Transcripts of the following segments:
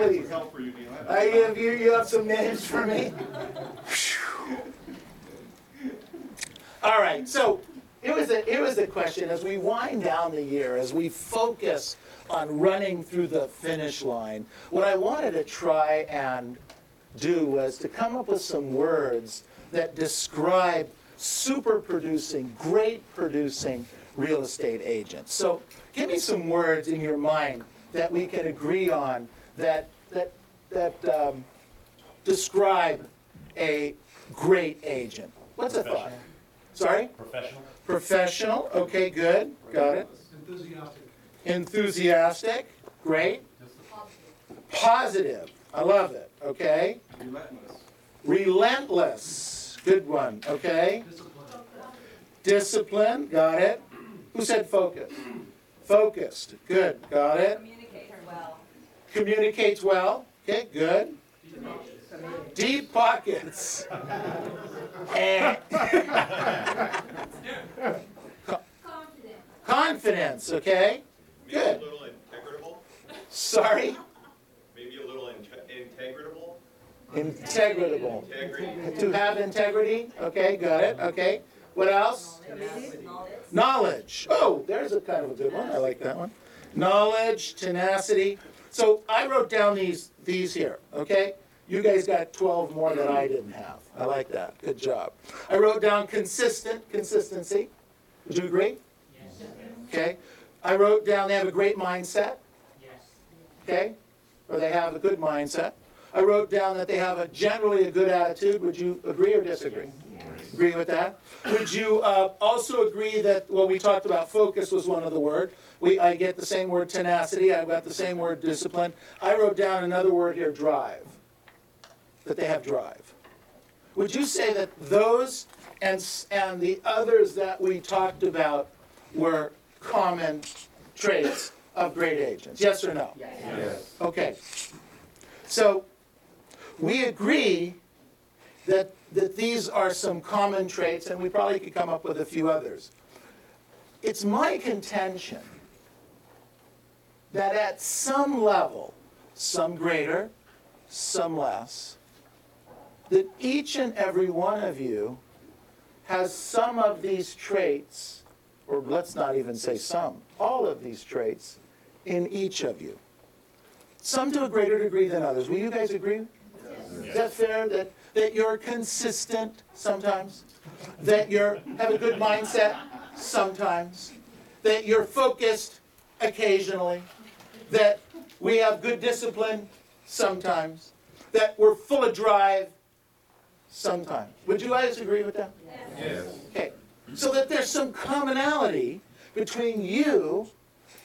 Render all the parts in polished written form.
please. Help for you, Neil. You have some names for me? All right, so here was the question. As we wind down the year, as we focus on running through the finish line, what I wanted to try and do was to come up with some words that describe super producing, great producing real estate agents. So give me some words in your mind that we can agree on that describe a great agent. What's a thought? Sorry? Professional. Professional, okay, good, got it. Enthusiastic. Enthusiastic, great. Positive, I love it, okay. Relentless. Relentless, good one, okay. Discipline, got it. Who said focus? Focused, good, got it. Communicates well. Communicates well, okay, good. Deep pockets. And confidence, okay, Maybe good. a little integratable. Sorry? Maybe a little integratable. Integratable. Integrity. To have integrity, okay, got it, okay. What else? Knowledge. Oh, there's a kind of a good one. I like that one. Knowledge, tenacity. So I wrote down these here, okay? You guys got 12 more that I didn't have. I like that. Good job. I wrote down consistency. Would you agree? Yes. Okay. I wrote down they have a great mindset. Yes. Okay? Or they have a good mindset. I wrote down that they have generally a good attitude. Would you agree or disagree? Agree with that? Would you also agree that, well, we talked about focus was one of the words. I get the same word tenacity. I've got the same word discipline. I wrote down another word here, drive. That they have drive. Would you say that those and the others that we talked about were common traits of great agents? Yes or no? Yes. Okay. So we agree that these are some common traits, and we probably could come up with a few others. It's my contention that at some level, some greater, some less, that each and every one of you has some of these traits, or let's not even say some, all of these traits in each of you. Some to a greater degree than others. Will you guys agree? Is that fair? That you're consistent sometimes? That you have a good mindset sometimes? That you're focused occasionally? That we have good discipline sometimes? That we're full of drive sometimes? Would you guys agree with that? Yes. Okay. So that there's some commonality between you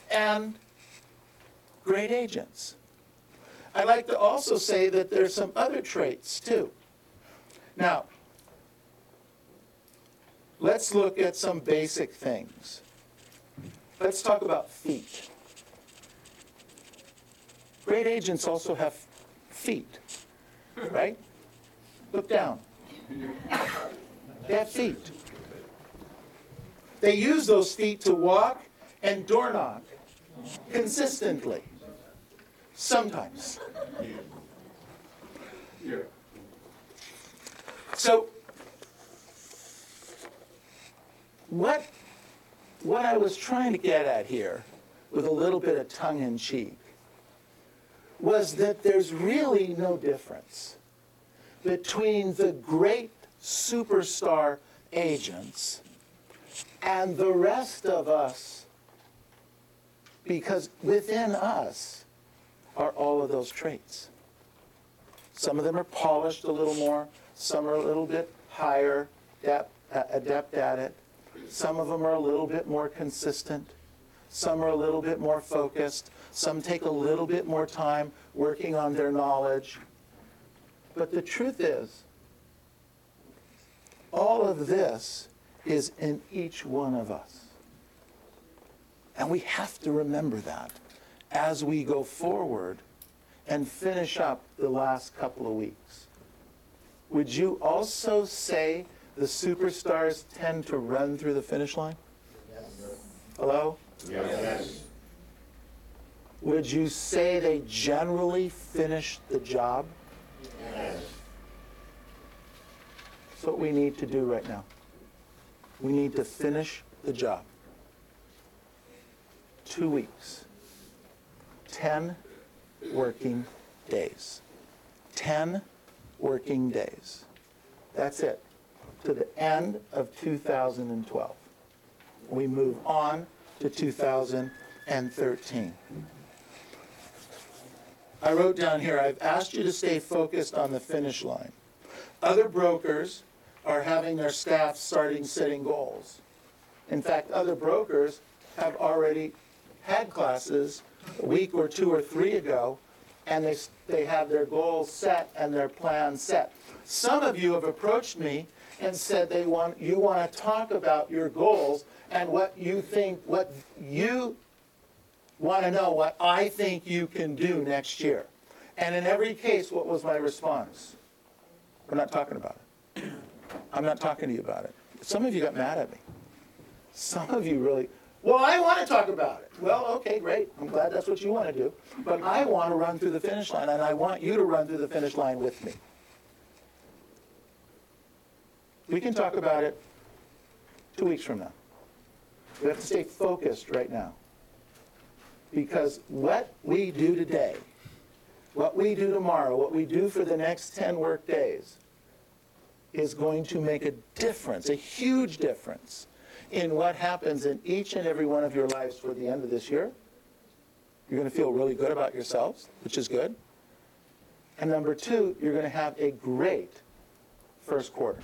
and great agents. I'd like to also say that there's some other traits too. Now, let's look at some basic things. Let's talk about feet. Great agents also have feet, right? Look down. They have feet. They use those feet to walk and door knock consistently. Sometimes. So, what I was trying to get at here, with a little bit of tongue-in-cheek, was that there's really no difference between the great superstar agents and the rest of us, because within us are all of those traits. Some of them are polished a little more, some are a little bit higher adept at it. Some of them are a little bit more consistent. Some are a little bit more focused. Some take a little bit more time working on their knowledge. But the truth is, all of this is in each one of us. And we have to remember that as we go forward and finish up the last couple of weeks. Would you also say the superstars tend to run through the finish line? Yes. Hello? Yes. would you say they generally finished the job? Yes. That's what we need to do right now. We need to finish the job. 2 weeks. 10 working days. 10 working days. That's it. To the end of 2012. We move on to 2013. I wrote down here, I've asked you to stay focused on the finish line. Other brokers are having their staff starting setting goals. In fact, other brokers have already had classes a week or 2 or 3 ago, and they have their goals set and their plans set. Some of you have approached me and said you want to talk about your goals and what you think, what you want to know, what I think you can do next year. And in every case, what was my response? We're not talking about it. I'm not talking to you about it. Some of you got mad at me. Some of you really, well, I want to talk about it. Well, okay, great. I'm glad that's what you want to do. But I want to run through the finish line, and I want you to run through the finish line with me. We can talk about it 2 weeks from now. We have to stay focused right now. Because what we do today, what we do tomorrow, what we do for the next 10 work days is going to make a difference, a huge difference in what happens in each and every one of your lives toward the end of this year. You're going to feel really good about yourselves, which is good. And number 2, you're going to have a great first quarter.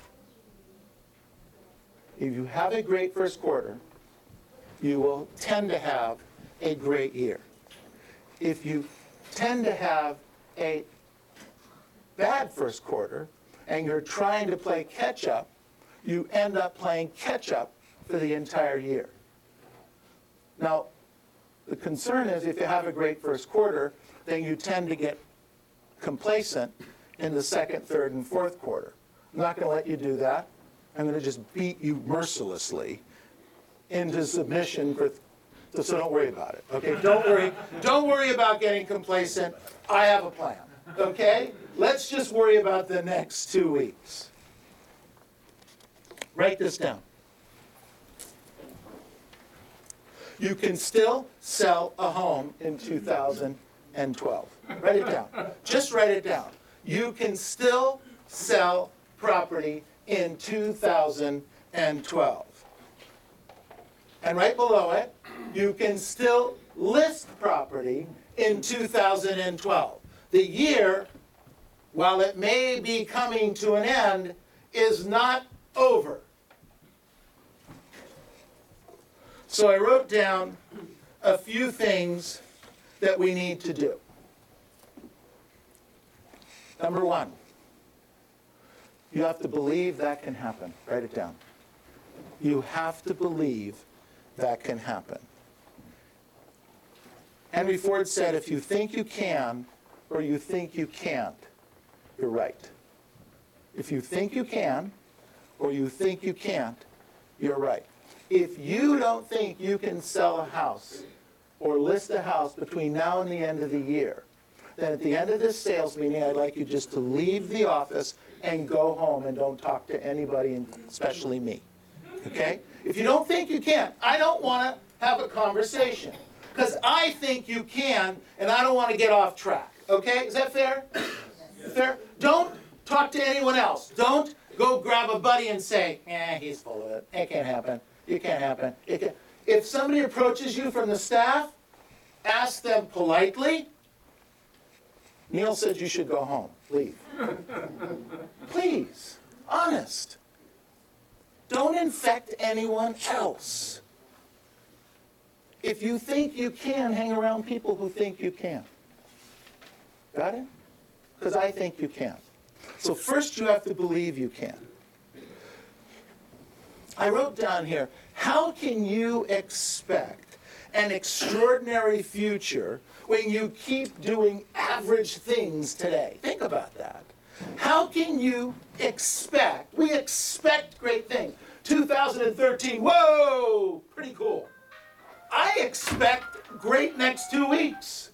If you have a great first quarter, you will tend to have a great year. If you tend to have a bad first quarter and you're trying to play catch up, you end up playing catch up for the entire year. Now, the concern is if you have a great first quarter, then you tend to get complacent in the second, third, and fourth quarter. I'm not going to let you do that. I'm going to just beat you mercilessly into submission so don't worry about it, okay? Don't worry about getting complacent. I have a plan, okay? Let's just worry about the next 2 weeks. Write this down. You can still sell a home in 2012. Write it down. Just write it down. You can still sell property in 2012. And right below it, you can still list property in 2012. The year, while it may be coming to an end, is not over. So I wrote down a few things that we need to do. Number 1, you have to believe that can happen. Write it down. You have to believe that can happen. Henry Ford said, if you think you can or you think you can't, you're right. If you think you can or you think you can't, you're right. If you don't think you can sell a house or list a house between now and the end of the year, then at the end of this sales meeting, I'd like you just to leave the office and go home and don't talk to anybody, especially me. Okay? If you don't think you can, I don't want to have a conversation. Because I think you can, and I don't want to get off track. Okay? Is that fair? Fair? Don't talk to anyone else. Don't go grab a buddy and say, he's full of it. It can't happen. It can't happen. It can't. If somebody approaches you from the staff, ask them politely, Neil said you should go home. Leave. Please. Honest. Don't infect anyone else. If you think you can, hang around people who think you can. Got it? Because I think you can. So first you have to believe you can. I wrote down here, how can you expect an extraordinary future when you keep doing average things today? Think about that. How can you expect, we expect great things. 2013, whoa, pretty cool. I expect great next 2 weeks.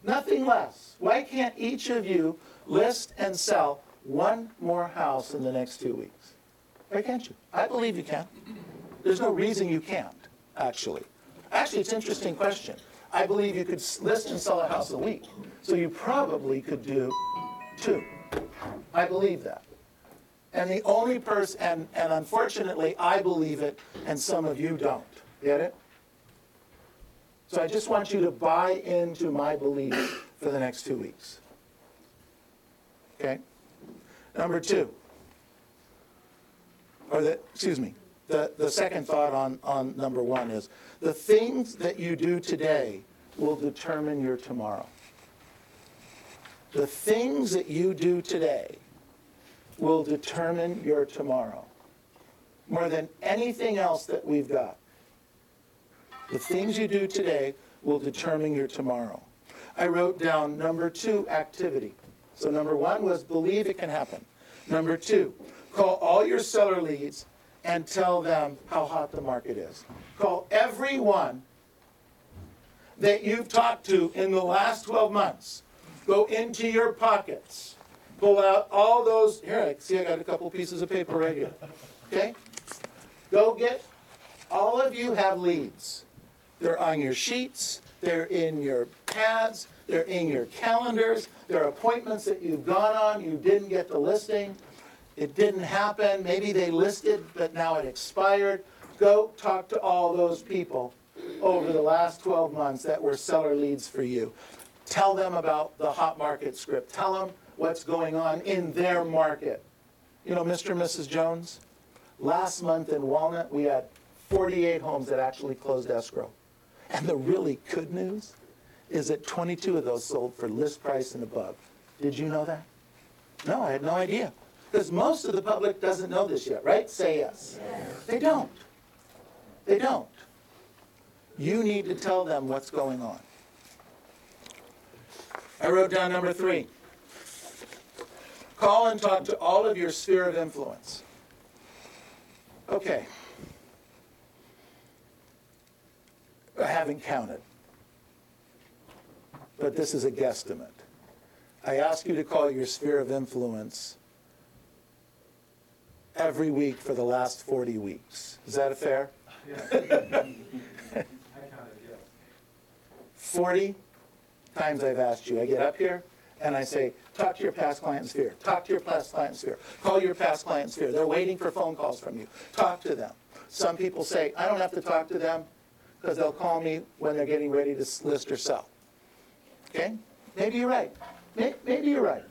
Nothing less. Why can't each of you list and sell one more house in the next 2 weeks? Why can't you? I believe you can. There's no reason you can't, actually. Actually, it's an interesting question. I believe you could list and sell a house a week. So you probably could do 2. I believe that. And the only person, and unfortunately, I believe it, and some of you don't. Get it? So I just want you to buy into my belief for the next 2 weeks. Okay? Number 2. The second thought on number 1 is, the things that you do today will determine your tomorrow. The things that you do today will determine your tomorrow. More than anything else that we've got. The things you do today will determine your tomorrow. I wrote down number 2, activity. So number 1 was believe it can happen. Number 2, call all your seller leads and tell them how hot the market is. Call everyone that you've talked to in the last 12 months. Go into your pockets. Pull out all those, here, I got a couple pieces of paper right here. Okay? Go get, all of you have leads. They're on your sheets, they're in your pads, they're in your calendars, there are appointments that you've gone on, you didn't get the listing, it didn't happen, maybe they listed, but now it expired. Go talk to all those people over the last 12 months that were seller leads for you. Tell them about the hot market script. Tell them what's going on in their market. You know, Mr. and Mrs. Jones, last month in Walnut, we had 48 homes that actually closed escrow. And the really good news is that 22 of those sold for list price and above. Did you know that? No, I had no idea. Because most of the public doesn't know this yet, right? Say yes. Yes. They don't. They don't. You need to tell them what's going on. I wrote down number 3. Call and talk to all of your sphere of influence. Okay. I haven't counted, but this is a guesstimate. I ask you to call your sphere of influence every week for the last 40 weeks. Is that fair? Yes. I counted, yes. 40 times I've asked you. I get up here and I say, talk to your past client sphere. Talk to your past client sphere. Call your past client sphere. They're waiting for phone calls from you. Talk to them. Some people say, I don't have to talk to them because they'll call me when they're getting ready to list or sell. Okay? Maybe you're right. Maybe you're right.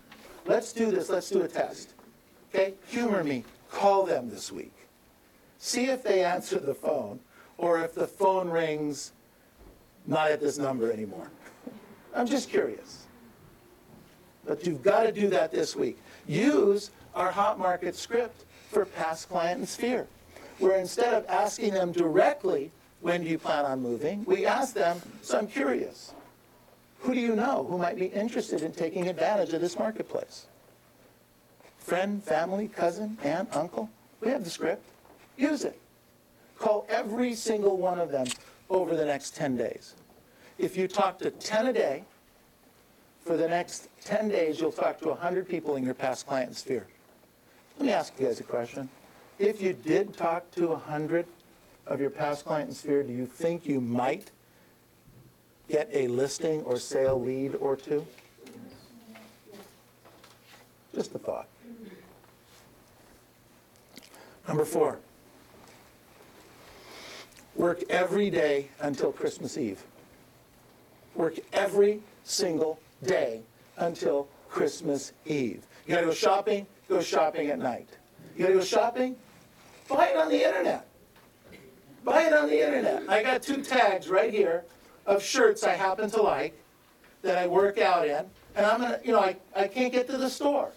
Let's do this. Let's do a test. Okay? Humor me. Call them this week. See if they answer the phone or if the phone rings not at this number anymore. I'm just curious. But you've got to do that this week. Use our hot market script for past client and sphere, where instead of asking them directly, when do you plan on moving, we ask them, so I'm curious, who do you know who might be interested in taking advantage of this marketplace? Friend, family, cousin, aunt, uncle? We have the script. Use it. Call every single one of them over the next 10 days. If you talk to 10 a day, for the next 10 days, you'll talk to 100 people in your past client sphere. Let me ask you guys a question. If you did talk to 100 of your past client sphere, do you think you might get a listing or sale lead or 2? Just a thought. Number 4. Work every day until Christmas Eve. Work every single day until Christmas Eve. You gotta go shopping at night. You gotta go shopping? Buy it on the internet. Buy it on the internet. I got 2 tags right here of shirts I happen to like that I work out in, and I'm gonna, I can't get to the store.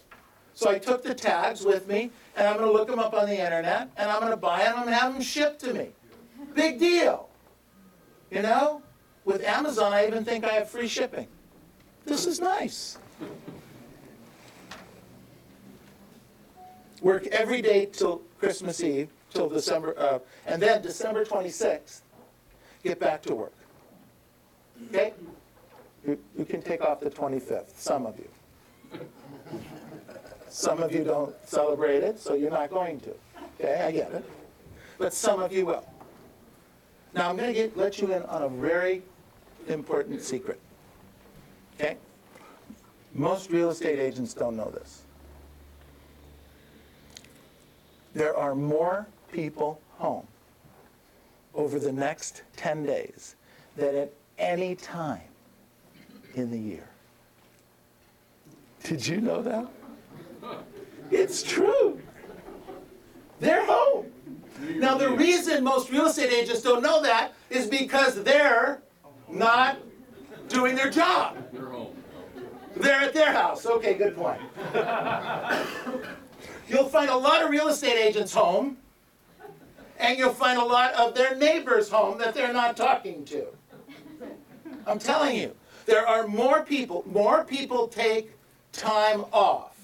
So I took the tags with me, and I'm gonna look them up on the internet, and I'm gonna buy them and have them shipped to me. Big deal. You know? With Amazon, I even think I have free shipping. This is nice. Work every day till Christmas Eve, till December, and then December 26th, get back to work. Okay? You can take off the 25th, some of you. Some of you don't celebrate it, so you're not going to. Okay, I get it. But some of you will. Now, I'm going to let you in on a very important secret. Okay? Most real estate agents don't know this. There are more people home over the next 10 days than at any time in the year. Did you know that? It's true. They're home. Now, the reason most real estate agents don't know that is because they're not doing their job. They're at their house. Okay, good point. You'll find a lot of real estate agents home, and you'll find a lot of their neighbors home that they're not talking to. I'm telling you, there are more people take time off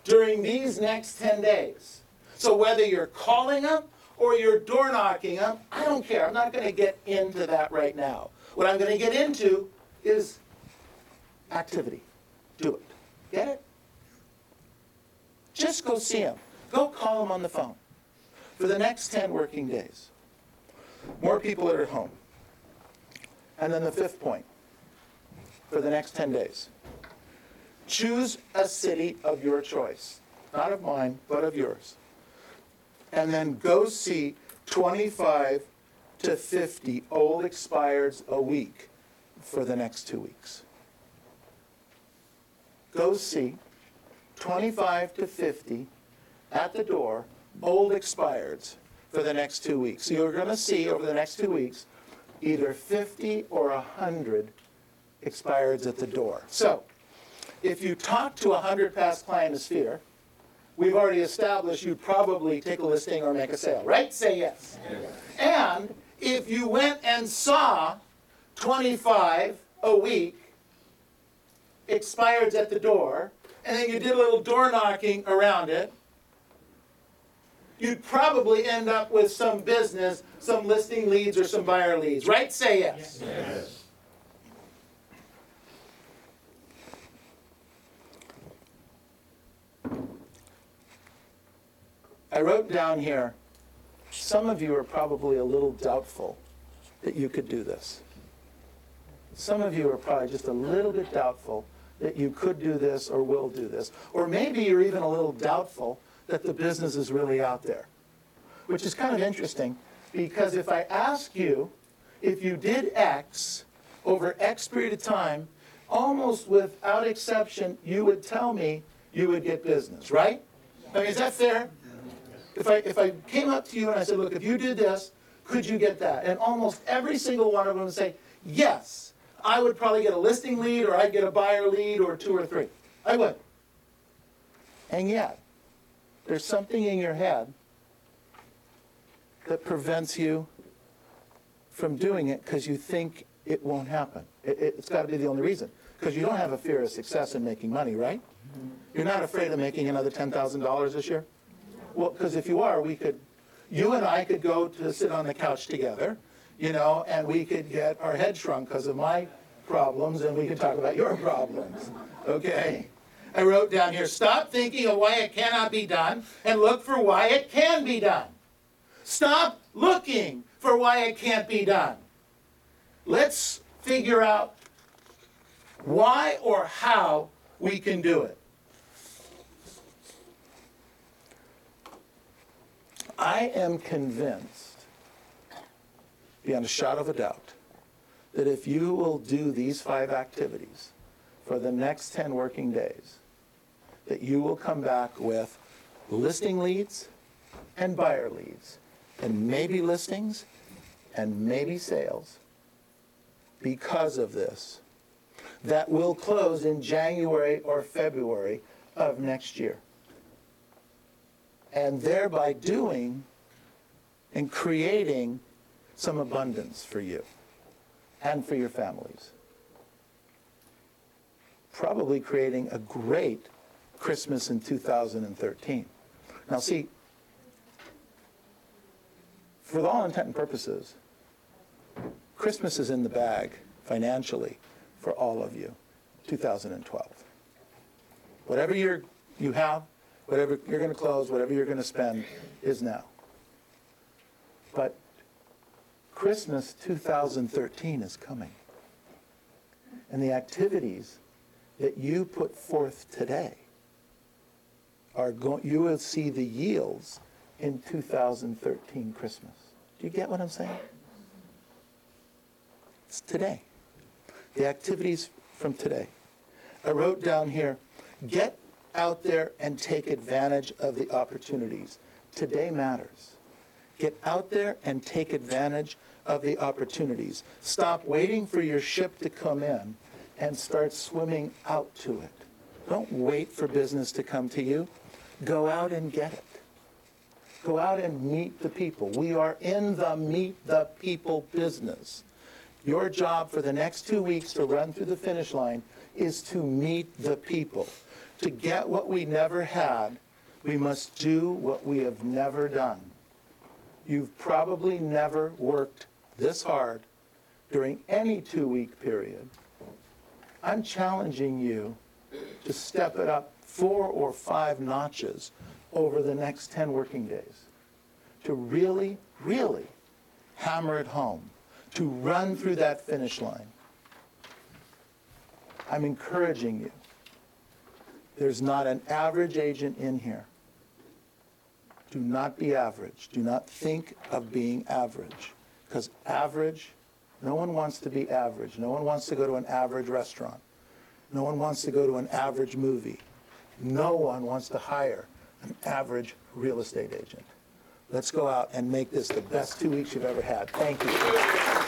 during these next 10 days. So whether you're calling them or you're door knocking them, I don't care. I'm not going to get into that right now. What I'm going to get into is activity. Do it. Get it? Just go see them. Go call them on the phone for the next 10 working days. More people are at home. And then the fifth point for the next 10 days. Choose a city of your choice. Not of mine, but of yours. And then go see 25 to 50 old expireds a week for the next 2 weeks. Go see 25 to 50 at the door old expireds for the next 2 weeks. So you're going to see over the next 2 weeks either 50 or 100 expireds at the door. So if you talk to 100 past clientosphere, we've already established you'd probably take a listing or make a sale, right? Say yes. And if you went and saw 25 a week expireds at the door, and then you did a little door knocking around it, you'd probably end up with some business, some listing leads or some buyer leads, right? Say yes. Yes. I wrote down here, some of you are probably a little doubtful that you could do this. Some of you are probably just a little bit doubtful that you could do this or will do this. Or maybe you're even a little doubtful that the business is really out there. Which is kind of interesting, because if I ask you if you did X over X period of time, almost without exception, you would tell me you would get business, right? I mean, is that fair? If I came up to you and I said, look, if you did this, could you get that? And almost every single one of them would say, yes, I would probably get a listing lead, or I'd get a buyer lead, or 2 or 3. I would. And yet, there's something in your head that prevents you from doing it because you think it won't happen. It's got to be the only reason. Because you don't have a fear of success in making money, right? You're not afraid of making another $10,000 this year? Well, because if you are, you and I could go to sit on the couch together, and we could get our head shrunk because of my problems, and we could talk about your problems, okay? I wrote down here, stop thinking of why it cannot be done and look for why it can be done. Stop looking for why it can't be done. Let's figure out why or how we can do it. I am convinced, beyond a shadow of a doubt, that if you will do these 5 activities for the next 10 working days, that you will come back with listing leads and buyer leads, and maybe listings and maybe sales because of this, that will close in January or February of next year. And thereby doing and creating some abundance for you and for your families. Probably creating a great Christmas in 2013. Now see, for all intent and purposes, Christmas is in the bag financially for all of you, 2012. Whatever you have, whatever you're going to close, whatever you're going to spend is now. But Christmas 2013 is coming. And the activities that you put forth today you will see the yields in 2013 Christmas. Do you get what I'm saying? It's today. The activities from today. I wrote down here, get out there and take advantage of the opportunities. Today matters. Get out there and take advantage of the opportunities. Stop waiting for your ship to come in and start swimming out to it. Don't wait for business to come to you. Go out and get it. Go out and meet the people. We are in the meet the people business. Your job for the next 2 weeks to run through the finish line is to meet the people. To get what we never had, we must do what we have never done. You've probably never worked this hard during any 2-week period. I'm challenging you to step it up 4 or 5 notches over the next 10 working days. To really, really hammer it home. To run through that finish line. I'm encouraging you. There's not an average agent in here. Do not be average. Do not think of being average. Because average, no one wants to be average. No one wants to go to an average restaurant. No one wants to go to an average movie. No one wants to hire an average real estate agent. Let's go out and make this the best 2 weeks you've ever had. Thank you.